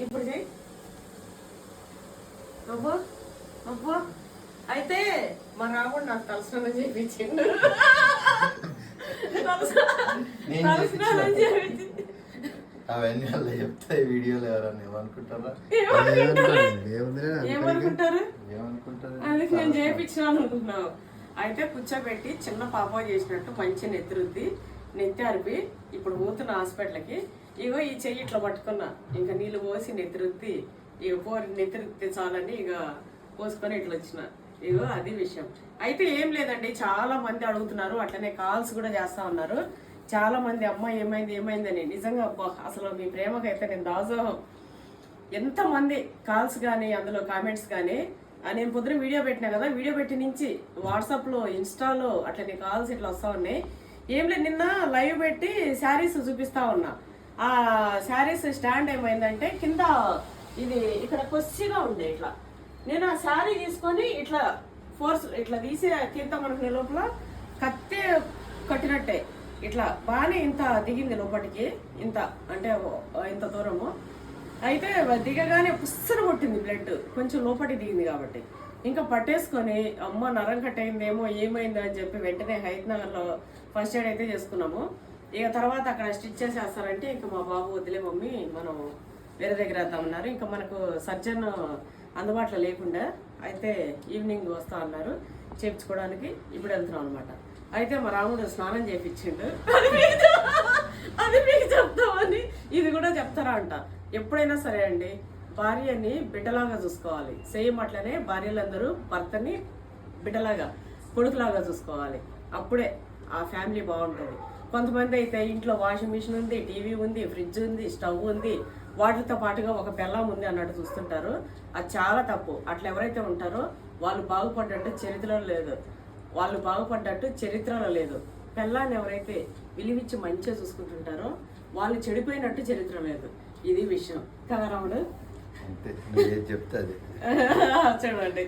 ఇప్పుడు చేయి. అబ్బా అబ్బా అయితే మా రాముడు నాకు తలస్నానం చేయించిండు. తలస్నానం చేయించింది. అవన్నీ అలా చెప్తాయి వీడియోలు. ఎవరన్నా ఏమనుకుంటారా? ఏమనుకుంటారు? అందుకే నేను చేయించాను అనుకుంటున్నావు. అయితే కూర్చోబెట్టి చిన్న పాప చేసినట్టు మంచి నెత్తిరుద్ది, నెత్తి అరిపి ఇప్పుడు పోతున్న హాస్పిటల్కి. ఇగో ఈ చెయ్యి ఇట్లా పట్టుకున్నా, ఇంకా నీళ్ళు పోసి నెత్తిరుద్ది, ఇక నెత్తిరుద్ది చాలని ఇక పోసుకొని ఇట్లా వచ్చిన. ఇగో అది విషయం. అయితే ఏం లేదండి, చాలా మంది అడుగుతున్నారు, అట్లనే కాల్స్ కూడా చేస్తా ఉన్నారు చాలా మంది. అమ్మ ఏమైందని. నిజంగా అసలు మీ ప్రేమకైతే నేను దాసోహం. ఎంతమంది కాల్స్ కానీ అందులో కామెంట్స్ కానీ. నేను పొద్దున వీడియో పెట్టినా కదా, వీడియో పెట్టి నుంచి వాట్సాప్లో ఇన్స్టాలో అట్లనే కాల్స్ ఇట్లా వస్తూ ఉన్నాయి. ఏం లేదు, నిన్న లైవ్ పెట్టి శారీస్ చూపిస్తా ఉన్నా. ఆ శారీస్ స్టాండ్ ఏమైందంటే కింద ఇది ఇక్కడ కొద్దిగా ఉండే ఇట్లా. నేను ఆ శారీ తీసుకొని ఇట్లా ఫోర్స్ ఇట్లా తీసి తీద్దామనుకునే లోపల కత్తి కట్టినట్టే ఇట్లా బాగానే ఇంత దిగింది లోపలికి, ఇంత అంటే ఇంత దూరము. అయితే దిగగానే పుస్సన కొట్టింది బ్లడ్, కొంచెం లోపలికి దిగింది కాబట్టి. ఇంకా పట్టేసుకొని అమ్మ నరం కట్టయిందేమో ఏమైంది అని చెప్పి వెంటనే హైదనగర్లో ఫస్ట్ ఎయిడ్ అయితే చేసుకున్నాము. ఇక తర్వాత అక్కడ స్టిచ్ చేసేస్తారంటే ఇంకా మా బాబు వదిలే మమ్మీ మనం వేరే దగ్గర వేద్దామన్నారు. ఇంకా మనకు సర్జన్ అందుబాటులో లేకుండా అయితే ఈవినింగ్ వస్తా అన్నారు చేయించుకోవడానికి. ఇప్పుడు వెళ్తున్నాం అనమాట. అయితే మా రాముడు స్నానం చేయించిండు, అది మీకు చెప్తామని. ఇది కూడా చెప్తారా అంట. ఎప్పుడైనా సరే అండి, భార్యని బిడ్డలాగా చూసుకోవాలి. సేమ్ అట్లనే భార్యలందరూ భర్తని బిడ్డలాగా కొడుకులాగా చూసుకోవాలి. అప్పుడే ఆ ఫ్యామిలీ బాగుంటుంది. కొంతమంది అయితే ఇంట్లో వాషింగ్ మిషన్ ఉంది, టీవీ ఉంది, ఫ్రిడ్జ్ ఉంది, స్టవ్ ఉంది, వాటితో పాటుగా ఒక బెల్లం ఉంది అన్నట్టు చూస్తుంటారు. అది చాలా తప్పు. అట్లా ఎవరైతే ఉంటారో వాళ్ళు బాగుపడ్డట్టు చరిత్రలో లేదు. బెల్లాన్ని ఎవరైతే విలువిచ్చి మంచిగా చూసుకుంటుంటారో వాళ్ళు చెడిపోయినట్టు చరిత్ర లేదు. ఇది విషయం కదా రాముడు. చెప్తాది. చూడండి.